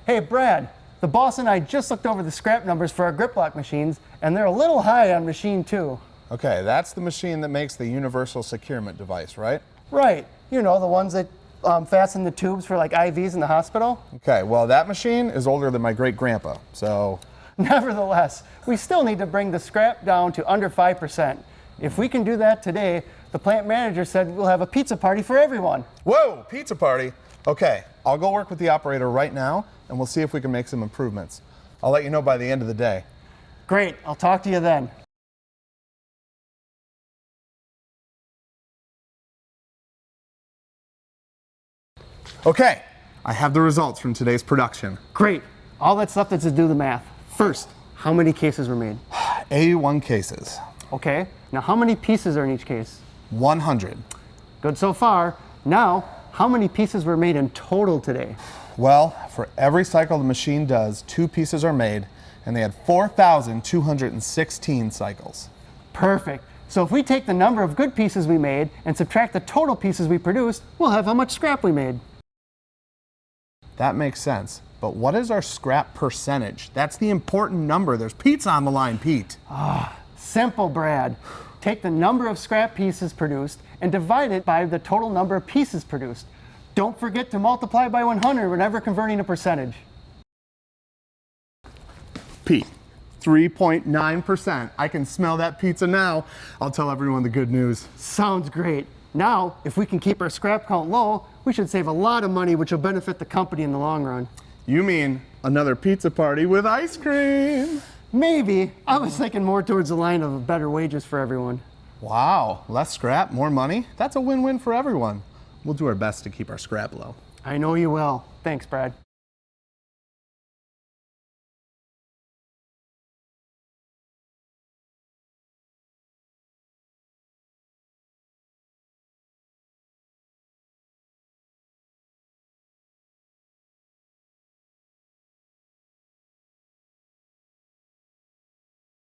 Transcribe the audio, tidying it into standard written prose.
Hey, Brad, the boss and I just looked over the scrap numbers for our grip lock machines, and they're a little high on machine 2. Okay, that's the machine that makes the universal securement device, right? Right. You know, the ones that fasten the tubes for like IVs in the hospital. Okay, well, that machine is older than my great-grandpa, so... Nevertheless, we still need to bring the scrap down to under 5%. If we can do that today, the plant manager said we'll have a pizza party for everyone. Whoa, pizza party? Okay, I'll go work with the operator right now, and we'll see if we can make some improvements. I'll let you know by the end of the day. Great, I'll talk to you then. Okay, I have the results from today's production. Great, all that's left is to do the math. First, how many cases were made? 81 cases. Okay, now how many pieces are in each case? 100. Good so far. Now, how many pieces were made in total today? Well, for every cycle the machine does, 2 pieces are made, and they had 4,216 cycles. Perfect. So if we take the number of good pieces we made and subtract the total pieces we produced, we'll have how much scrap we made. That makes sense. But what is our scrap percentage? That's the important number. There's pizza on the line, Pete. Simple, Brad. Take the number of scrap pieces produced and divide it by the total number of pieces produced. Don't forget to multiply by 100 whenever converting a percentage. Pete, 3.9%. I can smell that pizza now. I'll tell everyone the good news. Sounds great. Now, if we can keep our scrap count low, we should save a lot of money, which will benefit the company in the long run. You mean another pizza party with ice cream? Maybe. I was thinking more towards the line of better wages for everyone. Wow, less scrap, more money? That's a win-win for everyone. We'll do our best to keep our scrap low. I know you will. Thanks, Brad.